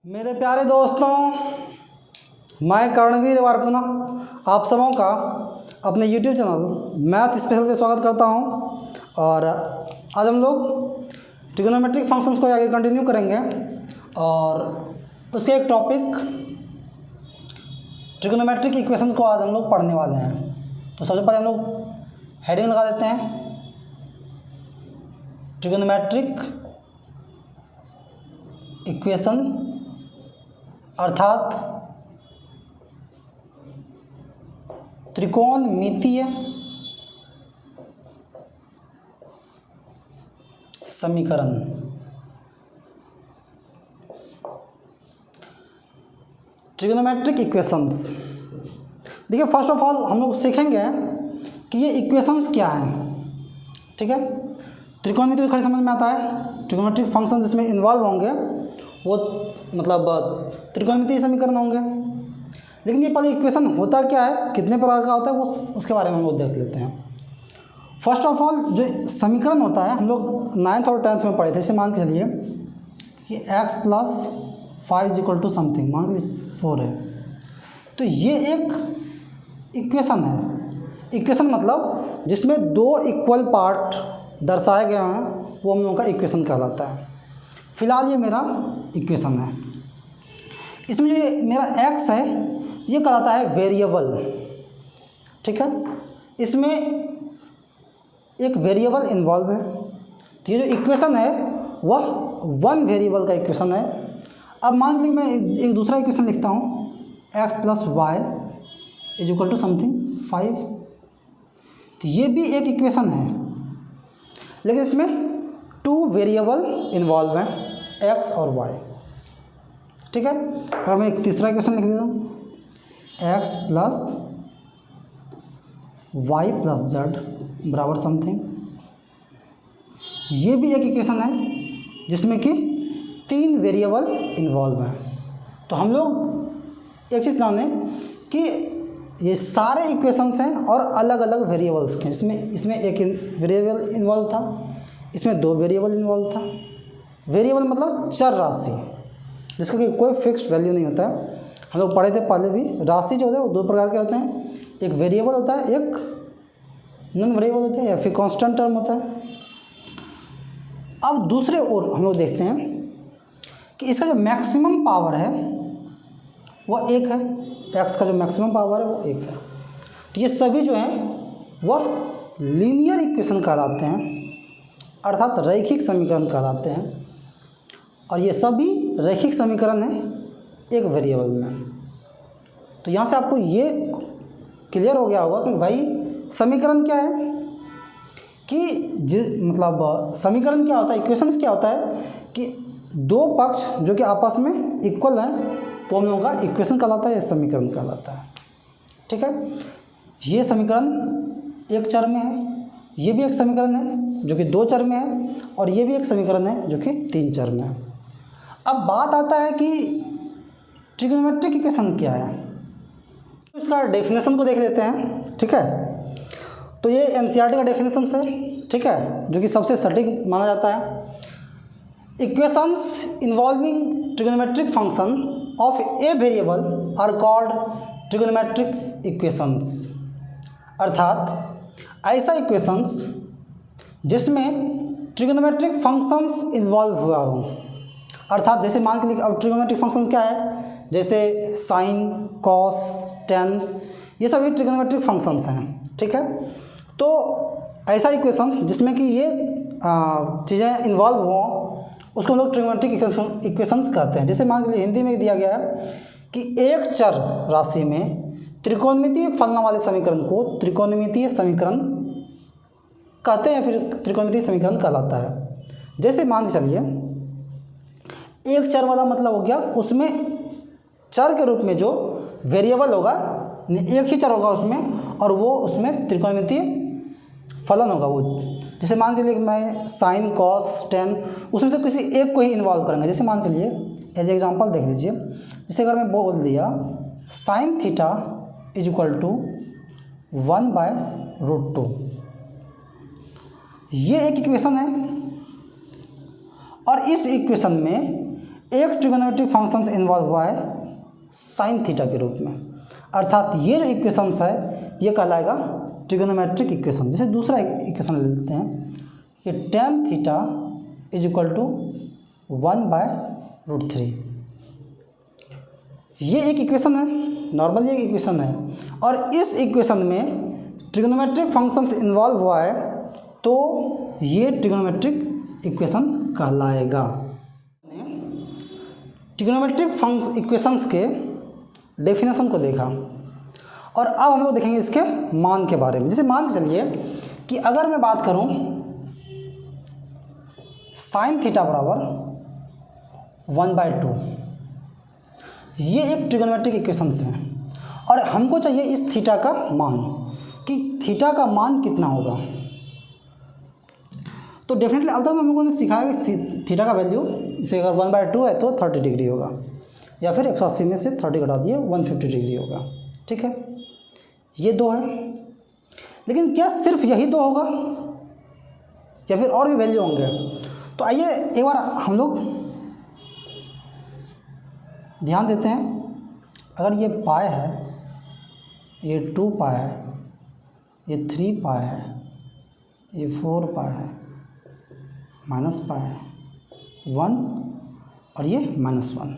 मेरे प्यारे दोस्तों, मैं कर्णवीर एक बार पुनः आप सबों का अपने YouTube चैनल मैथ स्पेशल पे स्वागत करता हूं। और आज हम लोग ट्रिग्नोमेट्रिक फंक्शंस को आगे कंटिन्यू करेंगे और उसके एक टॉपिक ट्रिग्नोमेट्रिक इक्वेशंस को आज हम लोग पढ़ने वाले हैं। तो सबसे पहले हम लोग हेडिंग लगा देते हैं, ट्रिग्नोमेट्रिक इक्वेशन अर्थात त्रिकोणमितीय समीकरण। ट्रिग्नोमेट्रिक इक्वेशंस, देखिए फर्स्ट ऑफ ऑल हम लोग सीखेंगे कि ये इक्वेशंस क्या हैं। ठीक है, त्रिकोणमिति तो खड़ी समझ में आता है। ट्रिग्नोमेट्रिक फंक्शन जिसमें इन्वॉल्व होंगे वो मतलब त्रिकोणमितीय समीकरण होंगे। लेकिन ये पहले इक्वेशन होता क्या है, कितने प्रकार का होता है, वो उसके बारे में हम लोग देख लेते हैं। फर्स्ट ऑफ ऑल जो समीकरण होता है हम लोग 9th और 10th में पढ़े थे। इसे मान के चलिए कि x + 5 = समथिंग, मान के 4 है, तो ये एक इक्वेशन है। इक्वेशन मतलब जिसमें दो इक्वल पार्ट दर्शाए गए हैं वो हम लोगों का इक्वेशन कहलाता है। फिलहाल ये मेरा इक्वेशन है। इसमें जो मेरा x है ये कहलाता है वेरिएबल। ठीक है, इसमें एक वेरिएबल इन्वॉल्व है। तो ये जो इक्वेशन है वह वन वेरिएबल का इक्वेशन है। अब मान लीजिए मैं एक दूसरा इक्वेशन लिखता हूँ, x + y = समथिंग 5। तो ये भी एक इक्वेशन है, लेकिन इसमें 2 वेरिएबल इन्वॉल्व हैं, x और y। ठीक है, अगर मैं एक तीसरा इक्वेशन लिख देता हूँ, x + y + z = समथिंग, ये भी एक इक्वेशन है जिसमें कि 3 वेरिएबल इन्वॉल्व हैं। तो हम लोग एक चीज़ जाने कि ये सारे इक्वेशंस हैं और अलग अलग वेरिएबल्स के। इसमें एक वेरिएबल इन्वॉल्व था, इसमें 2 वेरिएबल इन्वॉल्व था। वेरिएबल मतलब चर राशि जिसका कि कोई फिक्स्ड वैल्यू नहीं होता है। हम लोग पढ़े थे पहले भी, राशि जो होता है वो 2 प्रकार के होते हैं, एक वेरिएबल होता है, एक नॉन वेरिएबल होता है या फिर कांस्टेंट टर्म होता है। अब दूसरे ओर हम लोग देखते हैं कि इसका जो मैक्सिमम पावर है वह 1 है। x का जो मैक्सिमम पावर है वो 1 है। तो ये सभी जो हैं वह लीनियर इक्वेशन कहलाते हैं, अर्थात रैखिक समीकरण कहलाते हैं। और ये सभी रैखिक समीकरण है एक वेरिएबल में। तो यहाँ से आपको ये क्लियर हो गया होगा कि भाई समीकरण क्या है, कि मतलब समीकरण क्या होता है, इक्वेशंस क्या होता है कि 2 पक्ष जो कि आपस में इक्वल हैं वो हम लोगों का इक्वेशन कहलाता है, ये समीकरण कहलाता है। ठीक है, ये समीकरण एक चर में है, ये भी एक समीकरण है जो कि 2 चर में है, और ये भी एक समीकरण है जो कि 3 चर में है। अब बात आता है कि ट्रिग्नोमेट्रिक इक्वेशन क्या है। इसका डेफिनेशन को देख लेते हैं। ठीक है, तो ये एनसीईआरटी का डेफिनेशन है। ठीक है, जो कि सबसे सटीक माना जाता है। Equations involving trigonometric function of a variable are called trigonometric equations, अर्थात ऐसा इक्वेशंस जिसमें ट्रिग्नोमेट्रिक फंक्शंस इन्वॉल्व हुआ हो। अर्थात जैसे मान के लिए अब ट्रिग्नोमेट्रिक फंक्शंस क्या है, जैसे साइन, कॉस, टेन, ये सभी ट्रिग्नोमेट्रिक फंक्शंस हैं। ठीक है, तो ऐसा इक्वेशन जिसमें कि ये चीज़ें इन्वॉल्व हों उसको हम लोग ट्रिग्नोमेट्रिक इक्वेशंस कहते हैं। जैसे मान के लिए हिंदी में दिया गया है कि एक चर राशि में त्रिकोणमितीय फलना वाले समीकरण को त्रिकोणमितीय समीकरण कहते हैं, फिर त्रिकोणमितीय समीकरण कहलाता है। जैसे मान के चलिए एक चर वाला मतलब हो गया उसमें चर के रूप में जो वेरिएबल होगा, एक ही चर होगा उसमें, और वो उसमें त्रिकोणमितीय फलन होगा। वो जैसे मान के लिए मैं साइन, कॉस, टेन, उसमें से किसी एक को ही इन्वॉल्व करेंगे। जैसे मान के लिए एज एग्जांपल देख लीजिए, जैसे अगर मैं बोल दिया साइन थीटा = 1/√2, ये एक इक्वेशन है और इस इक्वेशन में एक ट्रिग्नोमेट्रिक फंक्शन इन्वॉल्व हुआ है साइन थीटा के रूप में, अर्थात ये जो इक्वेशंस है ये कहलाएगा ट्रिग्नोमेट्रिक इक्वेशन। जैसे दूसरा इक्वेशन ले लेते हैं कि tan theta is equal to 1/√3। ये एक इक्वेशन है, नॉर्मल ये इक्वेशन है, और इस इक्वेशन में ट्रिग्नोमेट्रिक फंक्शंस इन्वॉल्व हुआ है तो ये ट्रिग्नोमेट्रिक इक्वेशन कहलाएगा। ट्रिग्नोमेट्रिक इक्वेशंस के डेफिनेशन को देखा और अब हम लोग देखेंगे इसके मान के बारे में। जैसे मान के चलिए कि अगर मैं बात करूं साइन थीटा बराबर 1/2, ये एक ट्रिग्नोमेट्रिक इक्वेशंस हैं और हमको चाहिए इस थीटा का मान कि थीटा का मान कितना होगा। तो डेफिनेटली अब तक हम लोगों ने सीखा है कि थीटा का वैल्यू जैसे अगर 1/2 है तो 30 डिग्री होगा, या फिर 180 में से 30 घटा दिए 150 डिग्री होगा। ठीक है, ये दो है, लेकिन क्या सिर्फ यही दो होगा या फिर और भी वैल्यू होंगे? तो आइए एक बार हम लोग ध्यान देते हैं। अगर ये पाई है, ये 2 पाई है, ये 3 पाई है, ये 4 पाई है, माइनस पाई है 1 और ये -1।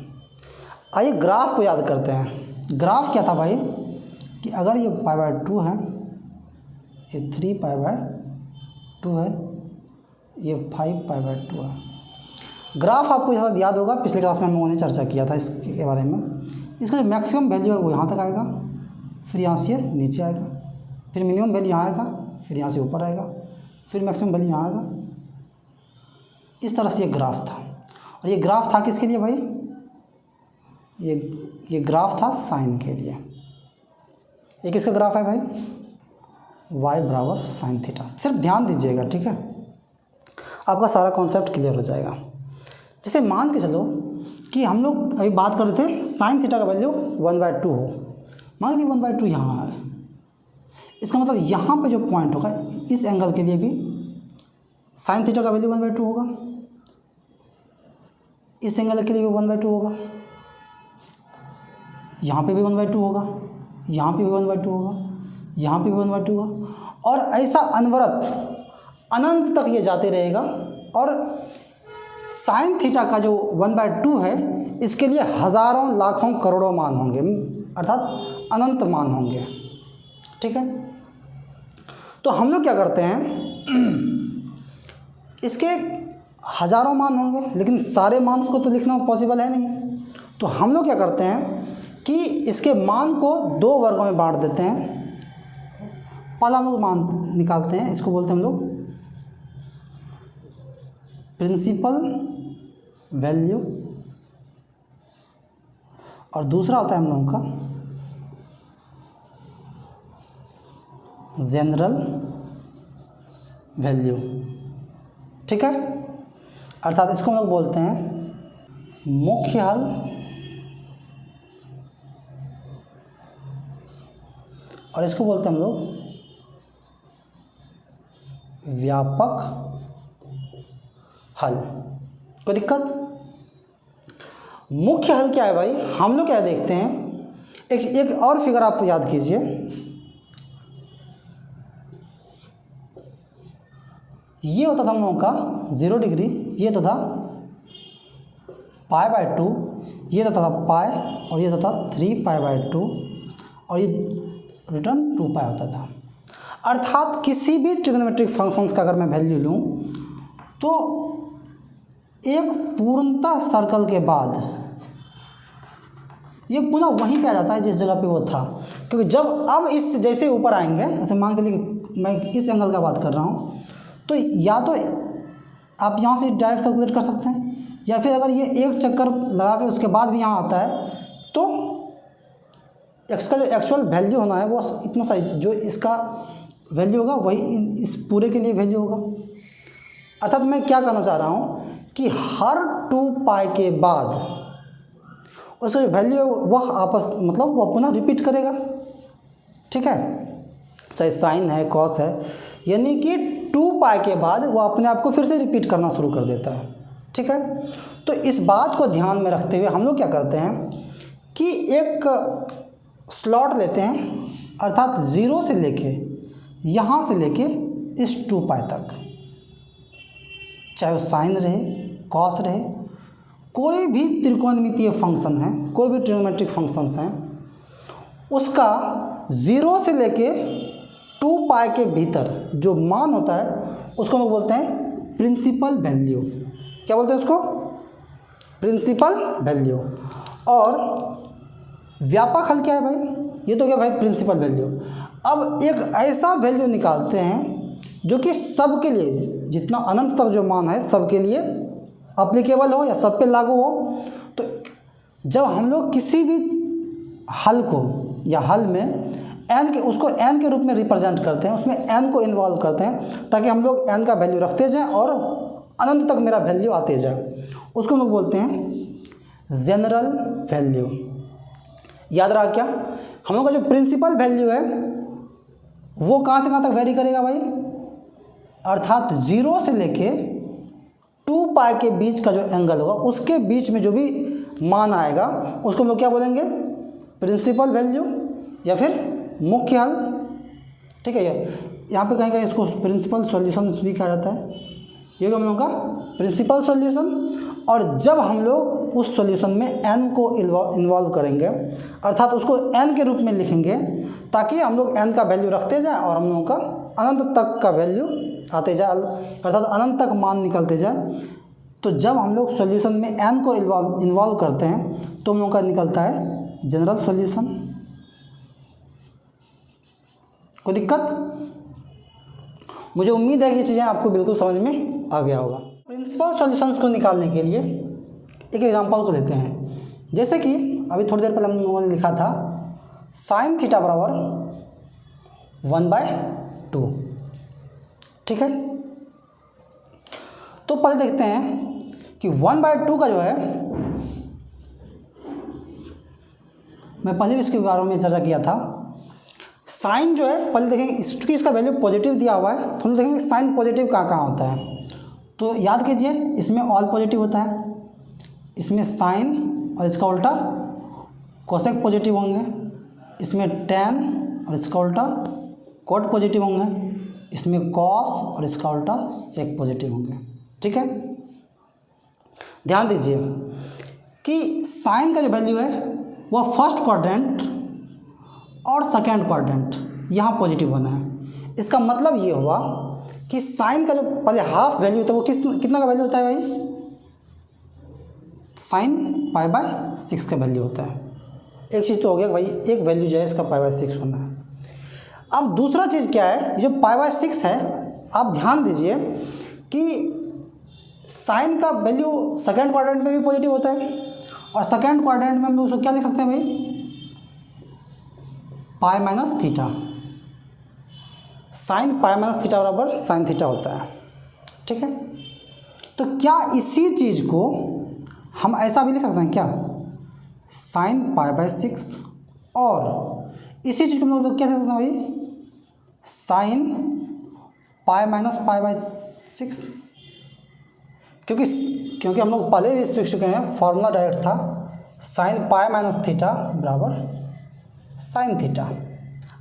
आइए ग्राफ को याद करते हैं। ग्राफ क्या था भाई कि अगर ये π/2 है, ये 3 π/2 है, ये 5 π/2 है। ग्राफ आपको शायद याद होगा, पिछले क्लास में हम लोगों ने चर्चा किया था इसके बारे में। इसका जो मैक्सिमम वैल्यू है वो यहाँ तक आएगा, फिर यहाँ से नीचे आएगा, फिर मिनिमम वैल्यू यहाँ आएगा, फिर यहाँ से ऊपर आएगा, फिर मैक्सिमम वैल्यू यहाँ आएगा। इस तरह से ये ग्राफ था। और ये ग्राफ था किसके लिए भाई? ये ग्राफ था साइन के लिए। ये किसका ग्राफ है भाई? y बराबर साइन थीटा। सिर्फ ध्यान दीजिएगा, ठीक है, आपका सारा कॉन्सेप्ट क्लियर हो जाएगा। जैसे मान के चलो कि हम लोग अभी बात कर रहे थे साइन थीटा का वैल्यू 1/2 हो, मान लीजिए 1/2 यहाँ है। इसका मतलब यहाँ पे जो पॉइंट होगा इस एंगल के लिए भी साइन थीटा का वैल्यू 1/2 होगा, इस एंगल के लिए भी 1/2 होगा, यहाँ पे भी 1/2 होगा, यहाँ पे भी 1/2 होगा, यहाँ पे भी 1/2 होगा, और ऐसा अनवरत अनंत तक ये जाते रहेगा। और साइन थीटा का जो 1/2 है इसके लिए हज़ारों लाखों करोड़ों मान होंगे, अर्थात अनंत मान होंगे। ठीक है, तो हम लोग क्या करते हैं, इसके हज़ारों मान होंगे लेकिन सारे मान को तो लिखना पॉसिबल है नहीं। तो हम लोग क्या करते हैं कि इसके मान को 2 वर्गों में बांट देते हैं। पहला हम लोग मान निकालते हैं, इसको बोलते हैं हम लोग प्रिंसिपल वैल्यू, और दूसरा होता है हम लोगों का जनरल वैल्यू। ठीक है, अर्थात इसको हम लोग बोलते हैं मुख्य हल और इसको बोलते हैं हम लोग व्यापक हल। कोई दिक्कत? मुख्य हल क्या है भाई? हम लोग क्या देखते हैं, एक और फिगर आप याद कीजिए। ये होता था हम लोगों का 0 डिग्री, ये होता था π/2, ये होता था पाई, और ये होता था 3 π/2, और ये रिटर्न 2 पाई होता था। अर्थात किसी भी ट्रिग्नोमेट्रिक फंक्शंस का अगर मैं वैल्यू लूँ तो एक पूर्णतः सर्कल के बाद ये पुनः वहीं पे आ जाता है जिस जगह पे वो था। क्योंकि जब अब इस जैसे ऊपर आएंगे, जैसे मान के लिए मैं इस एंगल का बात कर रहा हूँ, तो या तो आप यहाँ से डायरेक्ट कैलकुलेट कर सकते हैं, या फिर अगर ये एक चक्कर लगा के उसके बाद भी यहाँ आता है तो एक्स का जो एक्चुअल वैल्यू होना है वो इतना सा, जो इसका वैल्यू होगा वही इस पूरे के लिए वैल्यू होगा। अर्थात मैं क्या कहना चाह रहा हूँ कि हर 2 पाई के बाद उसका जो वैल्यू है वह आपस मतलब वो पुनः रिपीट करेगा। ठीक है, चाहे साइन है कॉस है, यानी कि 2 पाई के बाद वो अपने आप को फिर से रिपीट करना शुरू कर देता है। ठीक है, तो इस बात को ध्यान में रखते हुए हम लोग क्या करते हैं कि एक स्लॉट लेते हैं, अर्थात 0 से लेके यहाँ से लेके इस 2 पाई तक, चाहे वो साइन रहे, कॉस रहे, कोई भी त्रिकोणमितीय फंक्शन है, कोई भी ट्रिग्नोमेट्रिक फंक्शंस हैं, उसका 0 से लेके 2 पाई के भीतर जो मान होता है उसको हम लोग बोलते हैं प्रिंसिपल वैल्यू। क्या बोलते हैं उसको? Principal value. और व्यापक हल क्या है भाई? ये तो क्या भाई? Principal value. अब एक ऐसा वैल्यू निकालते हैं जो कि सब के लिए, जितना अनंत तक जो मान है सब के लिए अप्लीकेबल हो या सब पे लागू हो। तो जब हम लोग किसी भी हल को या हल में n के, उसको n के रूप में रिप्रेजेंट करते हैं, उसमें n को इन्वॉल्व करते हैं ताकि हम लोग n का वैल्यू रखते जाएं और अनंत तक मेरा वैल्यू आते जाए, उसको हम लोग बोलते हैं जनरल वैल्यू। याद रहा क्या? हम लोग का जो प्रिंसिपल वैल्यू है वो कहाँ से कहाँ तक वेरी करेगा भाई? अर्थात 0 से लेके 2 पाई के बीच का जो एंगल होगा उसके बीच में जो भी मान आएगा उसको हम लोग क्या बोलेंगे? प्रिंसिपल वैल्यू या फिर मुख्य हल। ठीक है, यहाँ पे कहीं कहीं इसको प्रिंसिपल सॉल्यूशन भी कहा जाता है। ये हम लोग का प्रिंसिपल सॉल्यूशन। और जब हम लोग उस सॉल्यूशन में n को इन्वॉल्व करेंगे, अर्थात उसको n के रूप में लिखेंगे ताकि हम लोग n का वैल्यू रखते जाएं और हम लोगों का अनंत तक का वैल्यू आते जाए, अर्थात अनंत तक मान निकलते जाए। तो जब हम लोग सॉल्यूशन में n को इन्वॉल्व करते हैं तो हम लोगों का निकलता है जनरल सॉल्यूशन। कोई दिक्कत? मुझे उम्मीद है कि ये चीज़ें आपको बिल्कुल समझ में आ गया होगा। प्रिंसिपल सॉल्यूशंस को निकालने के लिए एक एग्जांपल को लेते हैं। जैसे कि अभी थोड़ी देर पहले हम लोगों ने लिखा था साइन थीटा बराबर 1/2। ठीक है, तो पहले देखते हैं कि 1/2 का जो है, मैं पहले भी इसके बारे में चर्चा किया था। साइन जो है पहले देखेंगे, क्योंकि इसका वैल्यू पॉजिटिव दिया हुआ है तो हम देखेंगे साइन पॉजिटिव कहाँ कहाँ होता है। तो याद कीजिए, इसमें ऑल पॉजिटिव होता है, इसमें साइन और इसका उल्टा कोसेक पॉजिटिव होंगे, इसमें टेन और इसका उल्टा कोट पॉजिटिव होंगे, इसमें कॉस और इसका उल्टा सेक पॉजिटिव होंगे। ठीक है, ध्यान दीजिए कि साइन का जो वैल्यू है वह फर्स्ट क्वाड्रेंट और सेकेंड क्वाड्रेंट यहाँ पॉजिटिव होना है। इसका मतलब ये हुआ कि साइन का जो पहले हाफ वैल्यू होता है वो कितना का वैल्यू होता है भाई? साइन π/6 का वैल्यू होता है। एक चीज़ तो हो गया भाई, एक वैल्यू जो है इसका π/6 होना है। अब दूसरा चीज़ क्या है, जो π/6 है, आप ध्यान दीजिए कि साइन का वैल्यू सेकेंड क्वाड्रेंट में भी पॉजिटिव होता है और सेकेंड क्वाड्रेंट में हम लोग उसको क्या लिख सकते हैं भाई? π-θ। साइन π-θ बराबर साइन थीटा होता है। ठीक है, तो क्या इसी चीज़ को हम ऐसा भी लिख सकते हैं क्या? साइन π/6 और इसी चीज़ को हम लोग क्या लिख सकते हैं भाई? साइन π-π/6। क्योंकि हम लोग पहले भी सीख चुके हैं, फॉर्मूला डायरेक्ट था साइन π-θ बराबर साइन थीटा,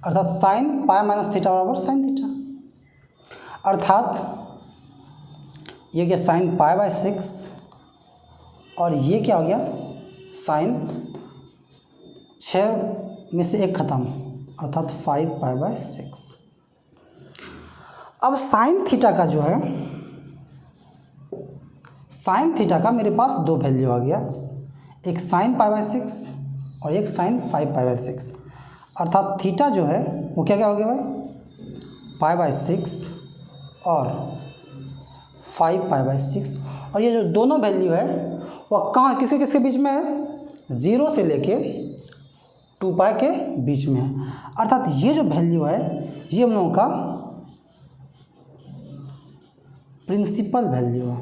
अर्थात साइन π-θ बराबर साइन थीटा। अर्थात ये क्या? साइन π/6 और ये क्या हो गया? साइन 6 में से 1 खत्म, अर्थात 5π/6। अब साइन थीटा का जो है, साइन थीटा का मेरे पास दो वैल्यू आ गया, एक साइन π/6 और एक साइन 5π/6। अर्थात थीटा जो है वो क्या क्या हो गया भाई? π/6 और 5π/6। और ये जो दोनों वैल्यू है वह कहाँ, किसके किसके बीच में है? 0 से लेके 2 पाई के बीच में है। अर्थात ये जो वैल्यू है ये हम लोगों का प्रिंसिपल वैल्यू है।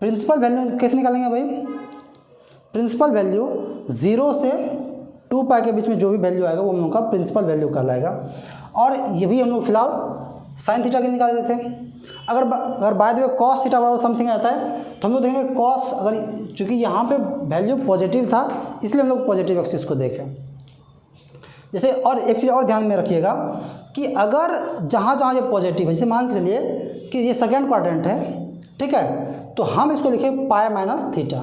प्रिंसिपल वैल्यू कैसे निकालेंगे भाई? प्रिंसिपल वैल्यू 0 से 2 पाई के बीच में जो भी वैल्यू आएगा वो हम लोगों का प्रिंसिपल वैल्यू कहलाएगा। और ये भी हम लोग फिलहाल साइन थीटा के निकाल देते हैं। अगर by the way cos theta बराबर समथिंग आता है तो हम लोग देखेंगे कॉस, अगर चूँकि यहाँ पे वैल्यू पॉजिटिव था इसलिए हम लोग पॉजिटिव एक्सिस को देखें। जैसे और एक चीज़ और ध्यान में रखिएगा कि अगर जहाँ जहाँ ये पॉजिटिव है, जैसे मान के चलिए कि ये सेकेंड क्वाड्रेंट है, ठीक है, तो हम इसको लिखें पाई माइनस थीटा।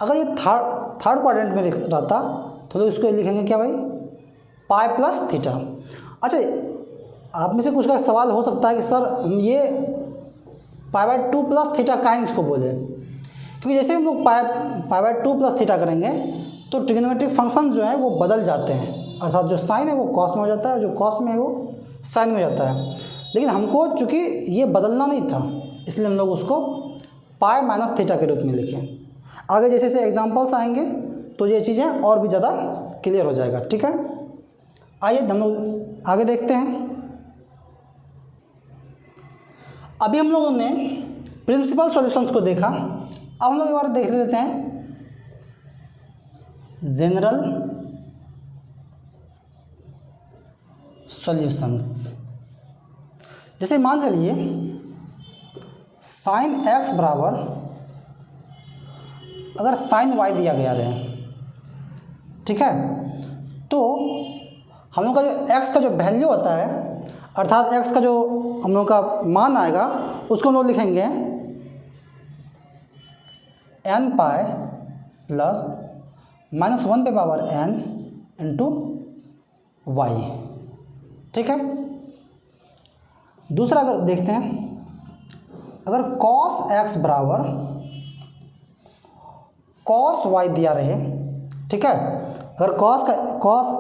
अगर ये थर्ड क्वाड्रेंट में रहता तो लोग इसको लिखेंगे क्या भाई, पाई प्लस थीटा। अच्छा, आप में से कुछ का सवाल हो सकता है कि सर हम ये पाई बाय 2 प्लस थीटा काहे इसको बोले, क्योंकि जैसे हम लोग पाई बाय 2 प्लस थीटा करेंगे तो ट्रिग्नोमेट्रिक फंक्शन जो है वो बदल जाते हैं, अर्थात जो साइन है वो कॉस में हो जाता है, जो कॉस में है वो साइन में हो जाता है। लेकिन हमको चूँकि ये बदलना नहीं था इसलिए हम लोग उसको पाई माइनस थीटा के रूप में लिखें। आगे जैसे जैसे एग्जाम्पल्स आएंगे तो ये चीज़ें और भी ज़्यादा क्लियर हो जाएगा, ठीक है। आइए हम लोग आगे देखते हैं। अभी हम लोगों ने प्रिंसिपल सॉल्यूशंस को देखा, अब हम लोग एक बार देख लेते हैं जनरल सॉल्यूशंस। जैसे मान चलिए साइन एक्स बराबर, अगर साइन वाई दिया गया रहे, ठीक है, तो हम लोग का जो एक्स का जो वैल्यू होता है, अर्थात एक्स का जो हम लोग का मान आएगा उसको हम लोग लिखेंगे एन पाई प्लस -1 पे पावर n इंटू वाई, ठीक है। दूसरा अगर देखते हैं, अगर cos x बराबर cos y दिया रहे, ठीक है, अगर cos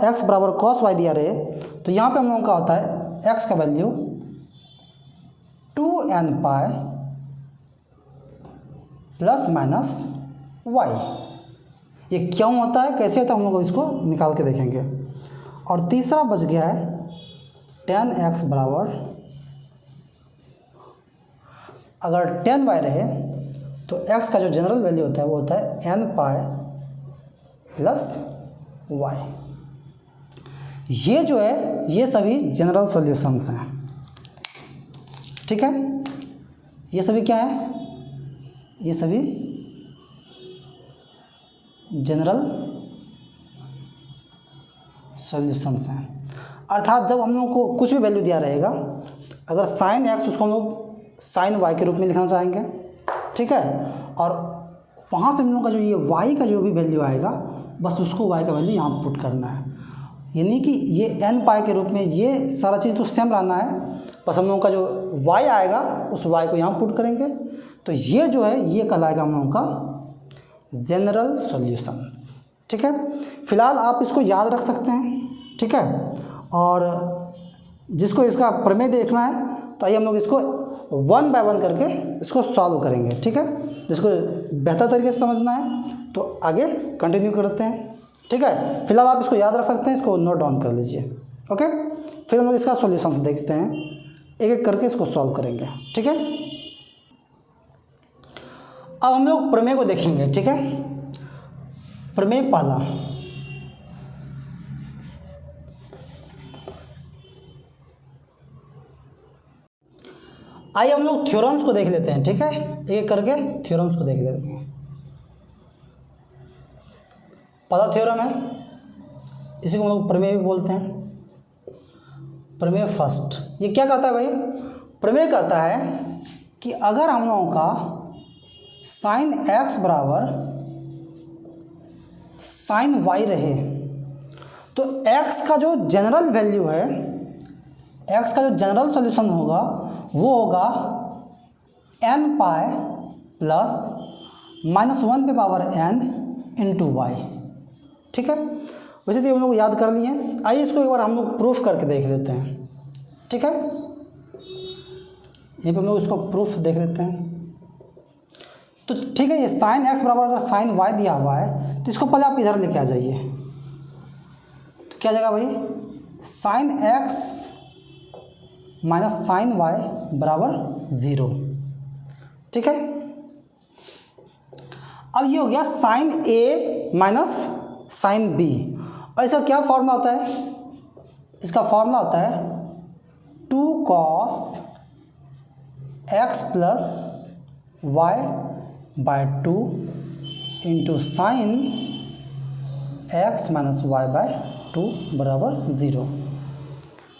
x बराबर cos y दिया रहे तो यहाँ पे हम लोगों का होता है x का value 2n pi plus minus y। ये क्यों होता है, कैसे होता है, हम लोग इसको निकाल के देखेंगे। और तीसरा बच गया है tan x बराबर, अगर tan y रहे तो x का जो जनरल वैल्यू होता है वो होता है n पाई प्लस y। ये जो है ये सभी जनरल सॉल्यूशंस हैं, ठीक है। ये सभी क्या है, ये सभी जनरल सॉल्यूशंस हैं। अर्थात जब हम लोग को कुछ भी वैल्यू दिया रहेगा, अगर साइन एक्स उसको हम लोग साइन वाई के रूप में लिखना चाहेंगे, ठीक है, और वहाँ से हम लोग का जो ये वाई का जो भी वैल्यू आएगा बस उसको वाई का वैल्यू यहाँ पुट करना है। यानी कि ये एन पाई के रूप में ये सारा चीज़ तो सेम रहना है, बस हम लोगों का जो वाई आएगा उस वाई को यहाँ पुट करेंगे। तो ये जो है ये कहलाएगा हम लोगों का जनरल सॉल्यूशन, ठीक है। फिलहाल आप इसको याद रख सकते हैं, ठीक है। और जिसको इसका प्रमेय देखना है तो आइए हम लोग इसको 1 बाय 1 करके इसको सॉल्व करेंगे, ठीक है। जिसको बेहतर तरीके से समझना है तो आगे कंटिन्यू करते हैं, ठीक है। फिलहाल आप इसको याद रख सकते हैं, इसको नोट डाउन कर लीजिए, ओके। फिर हम लोग इसका सॉल्यूशन देखते हैं, एक एक करके इसको सॉल्व करेंगे, ठीक है। अब हम लोग प्रमेय को देखेंगे, ठीक है। प्रमेय पहला, आइए हम लोग थ्योरम्स को देख लेते हैं, ठीक है। एक एक करके थ्योरम्स को देख लेते हैं। पहला थ्योरम है, इसी को हम लोग प्रमेय भी बोलते हैं। प्रमेय फर्स्ट, ये क्या कहता है भाई, प्रमेय कहता है कि अगर हम लोगों का साइन एक्स बराबर साइन वाई रहे तो एक्स का जो जनरल वैल्यू है, एक्स का जो जनरल सॉल्यूशन होगा वो होगा n पाई प्लस -1 पे पावर n इंटू वाई, ठीक है। वैसे तो हम लोग याद कर लिए, आइए इसको एक बार हम लोग प्रूफ करके देख लेते हैं, ठीक है। यहाँ पे हम लोग इसको प्रूफ देख लेते हैं। तो ठीक है, ये साइन एक्स बराबर अगर साइन वाई दिया हुआ है तो इसको पहले आप इधर लेके आ जाइए, तो क्या जाएगा भाई, sine x minus sine y बराबर 0, ठीक है। अब ये हो गया sine A minus sine B, और इसका क्या फॉर्मूला होता है, इसका फॉर्मूला होता है 2 cos x plus y by 2 into sine x minus y by 2 बराबर 0।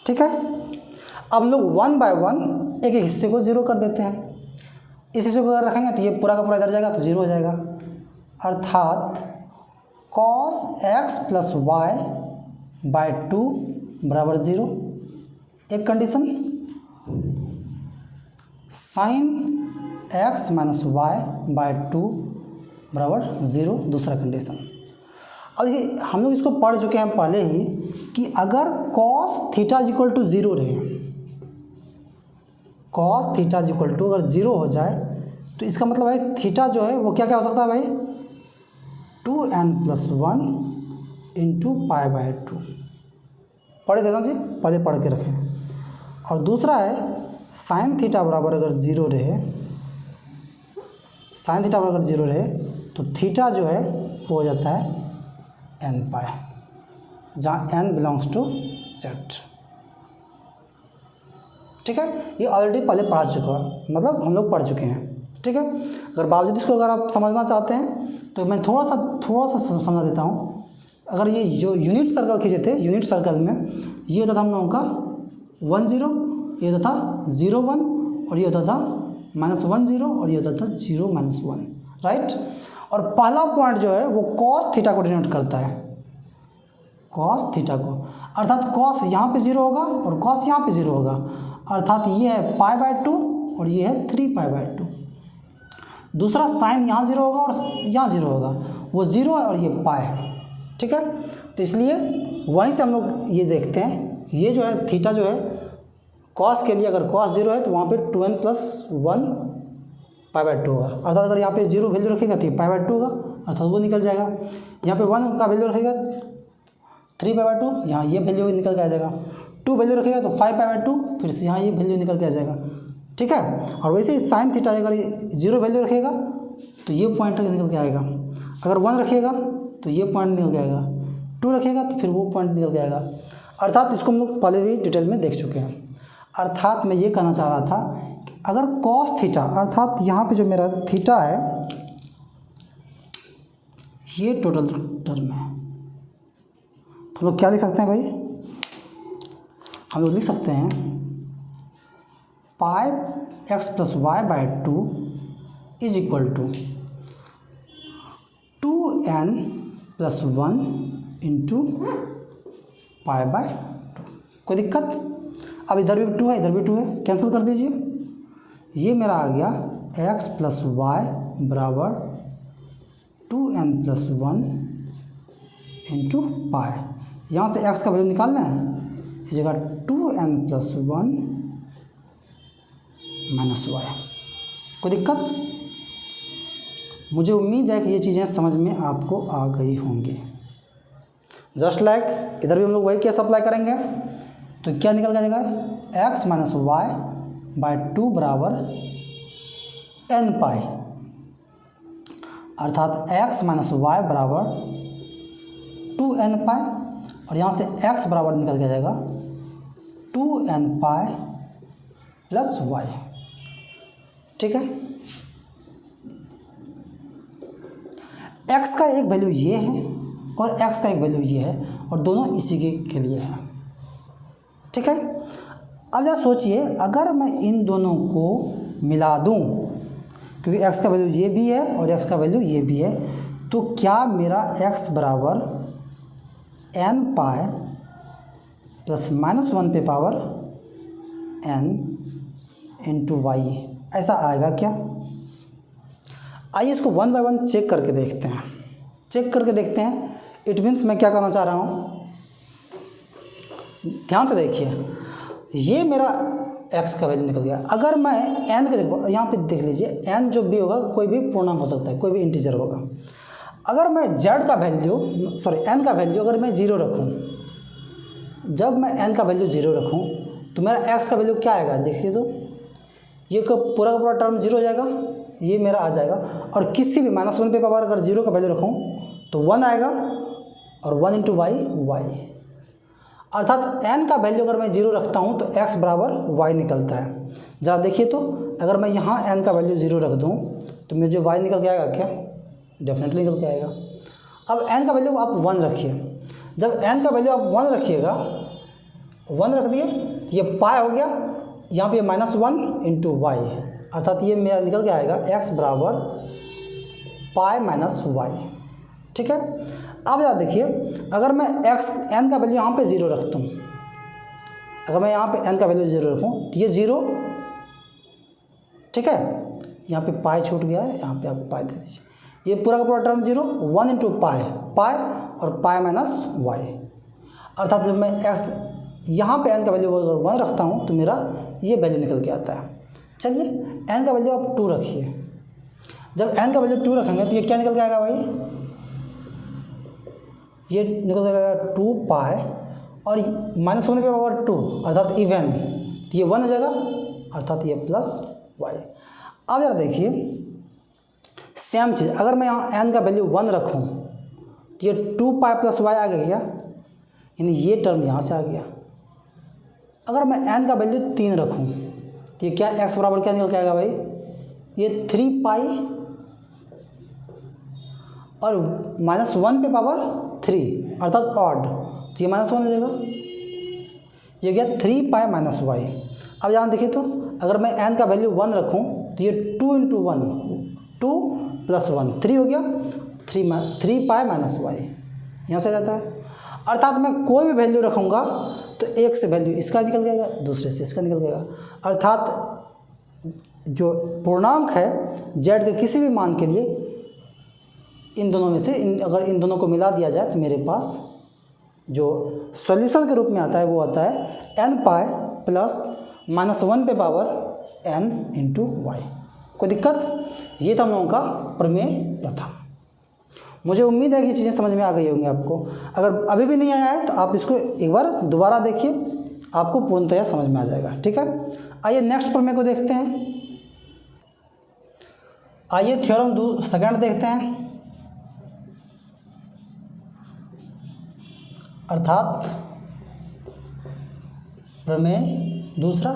ठीक है, अब हम लोग 1 बाय 1 एक एक हिस्से को 0 कर देते हैं। इस हिस्से को अगर रखेंगे तो ये पूरा का पूरा इधर जाएगा तो 0 हो जाएगा, अर्थात cos x plus y by 2 बराबर 0 एक condition, sine x minus y by 2 बराबर 0 दूसरा कंडीशन। अब देखिए हम लोग इसको पढ़ चुके हैं पहले ही कि अगर cos थीटा इक्वल टू 0 रहे, cos थीटा इक्वल टू अगर 0 हो जाए तो इसका मतलब है थीटा जो है वो क्या क्या हो सकता है भाई, 2n+1 इंटू पाई बाय 2। पढ़े थे ना जी, पहले पढ़ के रखें। और दूसरा है साइन थीटा बराबर अगर 0 रहे, साइन थीटा बराबर अगर 0 रहे तो थीटा जो है वो हो जाता है n पाई, जहाँ n बिलोंग्स टू z। ठीक है, ये ऑलरेडी पहले पढ़ा चुका है, मतलब हम लोग पढ़ चुके हैं। ठीक है, अगर बावजूद इसको अगर आप समझना चाहते हैं तो मैं थोड़ा सा समझा देता हूँ। अगर ये जो यूनिट सर्कल खींचे थे, यूनिट सर्कल में ये होता था हम लोगों का 1 0, ये होता था 0 1, और ये होता था -1 0, और ये होता था 0 -1, राइट। और पहला पॉइंट जो है वो cos थीटा को डिनोट करता है, cos थीटा को, अर्थात cos यहाँ पे 0 होगा और cos यहाँ पे 0 होगा, अर्थात ये है पाई बाय 2 और ये है 3 पाई बाय 2। दूसरा साइन यहाँ 0 होगा और यहाँ 0 होगा, वो 0 है और ये पाई है। ठीक है, तो इसलिए वहीं से हम लोग ये देखते हैं, ये जो है थीटा जो है cos के लिए अगर cos 0 है तो वहाँ पे 2n+1 पाई बाय 2 होगा, अर्थात अगर यहाँ पे 0 वैल्यू रखेगा तो ये पाई बाय 2 होगा, अर्थात वो निकल जाएगा। यहाँ पे 1 का वैल्यू रखेगा 3 पाई बाय 2, यहाँ ये वैल्यू निकल के आ जाएगा। 2 वैल्यू रखेगा तो 5 पाई बाय 2, फिर से यहाँ ये वैल्यू निकल के आ जाएगा। ठीक है, और वैसे ही साइन थीटा अगर 0 वैल्यू रखेगा तो ये पॉइंट निकल के आएगा, अगर 1 रखेगा तो ये पॉइंट निकल के आएगा, 2 रखेगा तो फिर वो पॉइंट निकल के आएगा। अर्थात इसको हम लोग पहले भी डिटेल में देख चुके हैं। अर्थात मैं ये कहना चाह रहा था कि अगर cos थीटा, अर्थात यहाँ पे जो मेरा थीटा है ये टोटल टर्म है, तो हम लोग क्या लिख सकते हैं भाई, हम लोग लिख सकते हैं pi x plus y by 2 is equal to 2n+1 into pi by 2। कोई दिक्कत? अब इधर भी 2 है, इधर भी 2 है, कैंसिल कर दीजिए। ये मेरा आ गया x प्लस वाई बराबर 2n+1 इंटू पाई। यहाँ से x का वैल्यू निकालना है, ये जगह 2n+1 माइनस वाई। कोई दिक्कत? मुझे उम्मीद है कि ये चीज़ें समझ में आपको आ गई होंगी। जस्ट लाइक इधर भी हम लोग वही केस अप्लाई करेंगे, तो क्या निकल जाएगा, x माइनस वाई बाय 2 बराबर n पाई, अर्थात x माइनस वाई बराबर 2n पाई, और यहाँ से x बराबर निकल के जाएगा 2n पाई प्लस वाई। ठीक है, x का एक वैल्यू ये है और x का एक वैल्यू ये है, और दोनों इसी के लिए है। ठीक है, अब जरा सोचिए अगर मैं इन दोनों को मिला दूं, क्योंकि x का वैल्यू ये भी है और x का वैल्यू ये भी है, तो क्या मेरा x बराबर n पाई प्लस -1 पे पावर n इंटू वाई ऐसा आएगा क्या? आइए इसको 1 बाय 1 चेक करके देखते हैं, चेक करके देखते हैं। इट मीन्स मैं क्या करना चाह रहा हूँ, ध्यान से देखिए, ये मेरा x का वैल्यू निकल गया। अगर मैं n के जगह, यहाँ पे देख लीजिए n जो भी होगा कोई भी पूर्णांक हो सकता है, कोई भी इंटीजर होगा। अगर मैं z का वैल्यू n का वैल्यू अगर मैं 0 रखूँ, जब मैं n का वैल्यू 0 रखूँ तो मेरा x का वैल्यू क्या आएगा, देखिए तो ये का पूरा टर्म 0 हो जाएगा, ये मेरा आ जाएगा। और किसी भी -1 पे पावर अगर 0 का वैल्यू रखूँ तो 1 आएगा, और 1 इंटू वाई वाई। अर्थात n का वैल्यू अगर मैं 0 रखता हूँ तो x बराबर y निकलता है। ज़रा देखिए तो, अगर मैं यहाँ n का वैल्यू 0 रख दूँ तो मुझे y निकल के आएगा क्या? डेफिनेटली निकल के आएगा। अब n का वैल्यू आप 1 रखिए। जब n का वैल्यू आप 1 रखिएगा, 1 रख दिए, ये पाई हो गया, यहाँ पे -1 इंटू वाई, अर्थात ये मेरा निकल के आएगा x बराबर पाई माइनस वाई। ठीक है। अब ज़रा देखिए, अगर मैं n का वैल्यू यहाँ पे 0 रखता हूँ, अगर मैं यहाँ पे n का वैल्यू 0 रखूँ तो ये 0, ठीक है, यहाँ पे पाई छूट गया है, यहाँ पे आप पाई दे दीजिए, ये पूरा का पूरा टर्म 0, 1 इंटू पाई, पाई और पाई माइनस वाई, अर्थात जब मैं x यहाँ पे n का वैल्यू अगर 1 रखता हूँ तो मेरा ये वैल्यू निकल के आता है। चलिए n का वैल्यू आप 2 रखिए। जब n का वैल्यू 2 रखेंगे तो ये क्या निकल के आएगा भाई? ये निकल के आएगा 2 पाई और -1 के पावर 2, अर्थात इवन, तो ये 1 हो जाएगा, अर्थात ये प्लस वाई। अब यार देखिए सेम चीज़, अगर मैं यहाँ n का वैल्यू 1 रखूँ तो ये 2 पाई प्लस वाई आ गया, यानी ये टर्म यहाँ से आ गया। अगर मैं n का वैल्यू 3 रखूँ तो ये क्या x बराबर क्या निकल के आएगा भाई? ये 3 पाई और -1 पे पावर 3, अर्थात ऑड, तो ये -1 हो जाएगा, ये गया 3 पाई माइनस वाई। अब यहाँ देखिए तो, अगर मैं n का वैल्यू 1 रखूँ तो ये 2 इंटू 1, 2 प्लस 1, 3 हो गया, 3 पाई माइनस वाई, यहाँ से जाता है। अर्थात मैं कोई भी वैल्यू रखूँगा तो एक से वैल्यू इसका निकल जाएगा, दूसरे से इसका निकल जाएगा, अर्थात जो पूर्णांक है z के किसी भी मान के लिए इन दोनों में से अगर इन दोनों को मिला दिया जाए तो मेरे पास जो सॉल्यूशन के रूप में आता है वो आता है n पाई प्लस -1 पे पावर n इंटू वाई। कोई दिक्कत? ये था हम लोगों का प्रमेय प्रथम। मुझे उम्मीद है कि चीज़ें समझ में आ गई होंगी आपको। अगर अभी भी नहीं आया है तो आप इसको एक बार दोबारा देखिए, आपको पूर्णतया समझ में आ जाएगा। ठीक है, आइए नेक्स्ट प्रमेय को देखते हैं। आइए थ्योरम सेकंड देखते हैं, अर्थात प्रमेय दूसरा।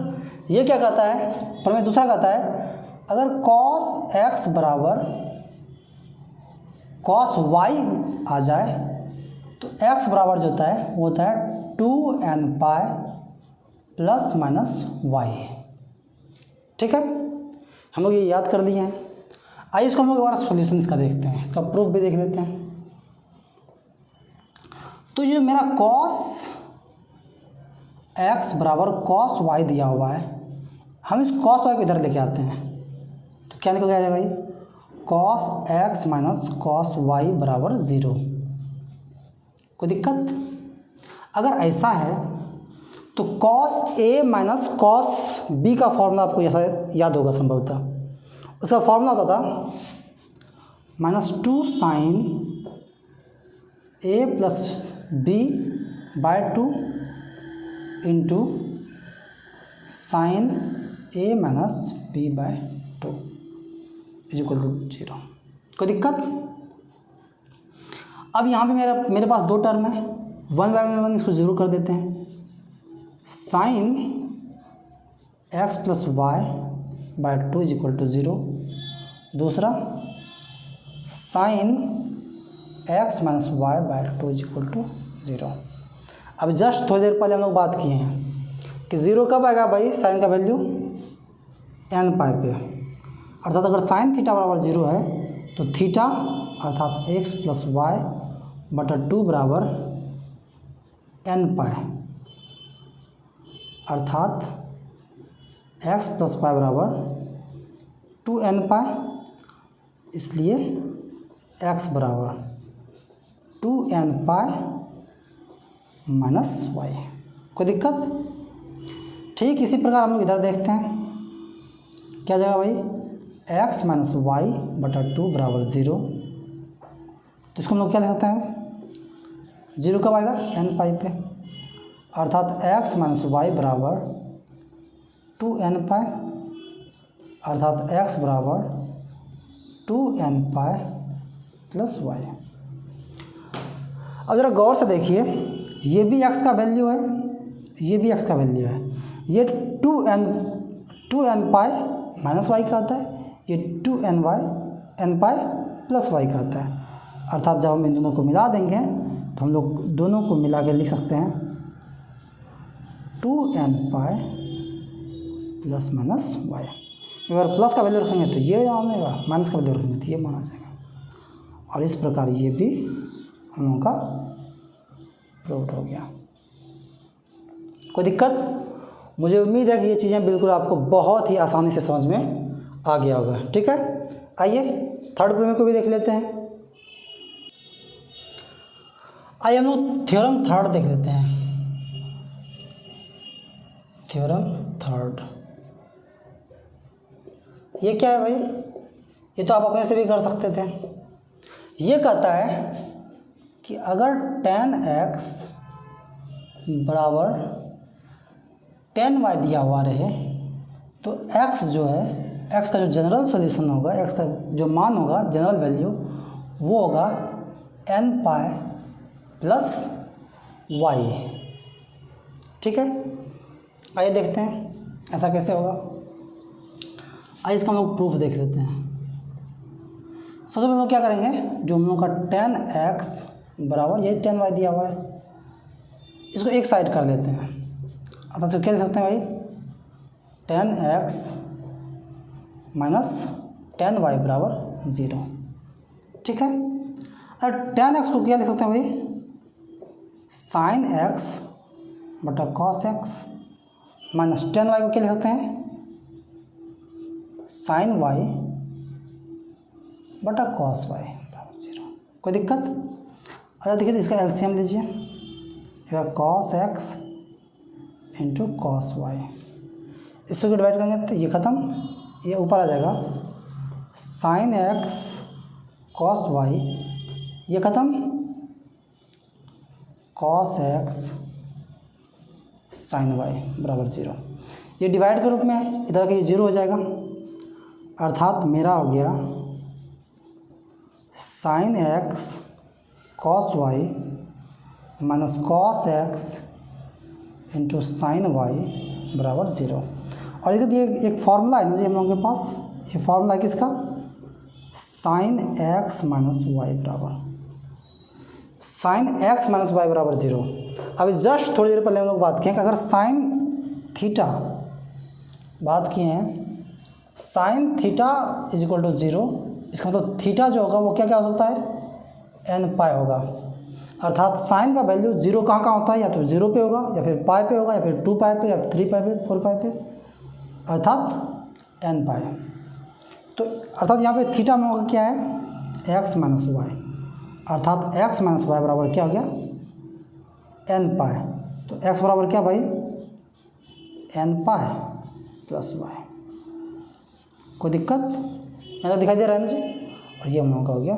ये क्या कहता है? प्रमेय दूसरा कहता है अगर cos x बराबर cos y आ जाए तो x बराबर जो होता है वो होता है 2n pi plus minus Y. ठीक है, हम लोग ये याद कर लिए हैं। आइए इसको हम लोग एक बार सॉल्यूशन इसका देखते हैं, इसका प्रूफ भी देख लेते हैं। तो ये मेरा cos x बराबर cos y दिया हुआ है, हम इस cos y को इधर लेके आते हैं तो क्या निकल जाएगा भाई? cos x minus cos y बराबर 0। कोई दिक्कत? अगर ऐसा है तो cos a minus cos b का फॉर्मूला आपको जैसा याद होगा संभवतः, उसका फॉर्मूला होता था -2 sine a plus b by 2 into sine a minus b by 2 is equal to 0। कोई दिक्कत? अब यहाँ पे मेरे पास दो टर्म है, 1 बाय 1 इसको 0 कर देते हैं। Sine x plus y by 2 is equal to 0, दूसरा sine x minus y by 2 is equal to 0। अब जस्ट थोड़ी देर पहले हम लोग बात किए हैं कि 0 कब आएगा भाई? साइन का वैल्यू n पाई पे, अर्थात अगर साइन थीटा बराबर 0 है तो थीटा अर्थात x प्लस वाई बटा 2 बराबर n पाई, अर्थात x प्लस पाई बराबर 2n पाई, इसलिए x बराबर 2n पाई माइनस वाई। कोई दिक्कत? ठीक इसी प्रकार हम लोग इधर देखते हैं, क्या जाएगा भाई? x माइनस वाई बटा 2 बराबर 0, तो इसको हम लोग क्या लिख सकते हैं? 0 कब आएगा? n पाई पे, अर्थात x माइनस वाई बराबर 2n पाई, अर्थात x बराबर 2n पाई प्लस वाई। अब ज़रा गौर से देखिए, ये भी x का वैल्यू है, ये भी x का वैल्यू है। ये 2n पाई माइनस वाई का आता है, ये 2n पाई प्लस वाई का आता है। अर्थात जब हम इन दोनों को मिला देंगे तो हम लोग दोनों को मिला के लिख सकते हैं 2n pi plus minus y. अगर प्लस का वैल्यू रखेंगे तो ये मानेगा, माइनस का वैल्यू रखेंगे तो ये माना जाएगा। और इस प्रकार ये भी हम लोगों का प्रूव्ड हो गया। कोई दिक्कत? मुझे उम्मीद है कि ये चीज़ें बिल्कुल आपको बहुत ही आसानी से समझ में आ गया होगा। ठीक है, आइए थर्ड प्रमेय को भी देख लेते हैं। आइए हम लोग थ्योरम थर्ड देख लेते हैं। थ्योरम थर्ड ये क्या है भाई? ये तो आप अपने से भी कर सकते थे। ये कहता है कि अगर tan x बराबर tan y दिया हुआ रहे तो x जो है, x का जो जनरल सॉल्यूशन होगा, x का जो मान होगा जनरल वैल्यू, वो होगा n पाई प्लस y। ठीक है, आइए देखते हैं ऐसा कैसे होगा। आइए इसका हम लोग प्रूफ देख लेते हैं। सबसे पहले हम लोग क्या करेंगे, जो हम लोग का tan x बराबर यही tan y दिया हुआ है, इसको एक साइड कर लेते हैं। अतः से क्या लिख सकते हैं भाई, tan x minus tan y बराबर 0। ठीक है, और tan x को क्या लिख सकते हैं भाई, sin x बटा cos x minus tan y को क्या लिख सकते हैं, sin y बटा cos y बराबर 0। कोई दिक्कत? अच्छा देखिए, तो इसका एलसीएम लीजिए, cos x into cos y, इसको डिवाइड करेंगे तो ये ख़त्म, ये ऊपर आ जाएगा sin x cos y, ये ख़त्म cos x sin y बराबर 0। ये डिवाइड के रूप में है, इधर का ये 0 हो जाएगा। अर्थात मेरा हो गया sin x cos y minus cos x into sine y बराबर 0। और इधर ये एक फार्मूला है ना जी हम लोगों के पास, ये फार्मूला है किसका, sin x माइनस वाई बराबर sin x माइनस वाई बराबर 0। अभी जस्ट थोड़ी देर पहले हम लोग बात किए कि अगर sin थीटा बात किए हैं, sin theta is equal to 0, इसका मतलब थीटा जो होगा वो क्या क्या हो सकता है, n पाई होगा। अर्थात साइन का वैल्यू 0 कहाँ होता है, या तो 0 पे होगा, या फिर पाई पे होगा, या फिर 2 पाई पे, या 3 पाई पे, 4 पाई पे, अर्थात n पाई। तो अर्थात यहाँ पे थीटा में होगा क्या है, x माइनस वाई, अर्थात x माइनस वाई बराबर क्या हो गया, n पाई। तो x बराबर क्या भाई, n पाई प्लस वाई। कोई दिक्कत? यहाँ तो दिखाई दे रहा है ना जी। और ये हम लोगों का हो गया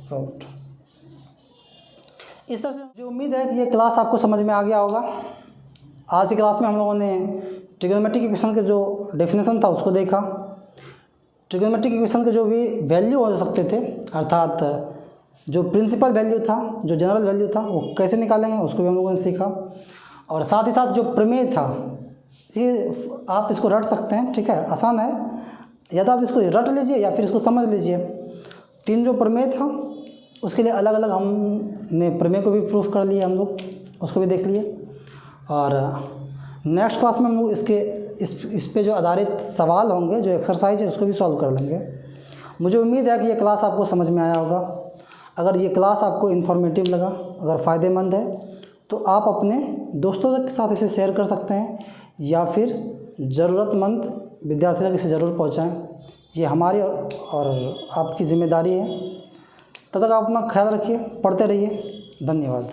प्रूव्ड। इस तरह से मुझे उम्मीद है कि ये क्लास आपको समझ में आ गया होगा। आज की क्लास में हम लोगों ने ट्रिग्नोमेट्रिक इक्वेशन के जो डेफिनेशन था उसको देखा, ट्रिग्नोमेट्रिक इक्वेशन के जो भी वैल्यू हो सकते थे, अर्थात जो प्रिंसिपल वैल्यू था, जो जनरल वैल्यू था, वो कैसे निकालेंगे उसको भी हम लोगों ने सीखा। और साथ ही साथ जो प्रमेय था, ये आप इसको रट सकते हैं, ठीक है, आसान है, या तो आप इसको रट लीजिए या फिर इसको समझ लीजिए। 3 जो प्रमेय था उसके लिए अलग अलग हमने प्रमेय को भी प्रूफ कर लिया, हम लोग उसको भी देख लिए। और नेक्स्ट क्लास में हम लोग इस पे जो आधारित सवाल होंगे, जो एक्सरसाइज है, उसको भी सॉल्व कर लेंगे। मुझे उम्मीद है कि ये क्लास आपको समझ में आया होगा। अगर ये क्लास आपको इन्फॉर्मेटिव लगा, अगर फ़ायदेमंद है, तो आप अपने दोस्तों के साथ इसे शेयर कर सकते हैं, या फिर ज़रूरतमंद विद्यार्थी तक इसे ज़रूर पहुँचाएँ। ये हमारी और आपकी जिम्मेदारी है। तब तक आप अपना ख्याल रखिए, पढ़ते रहिए। धन्यवाद।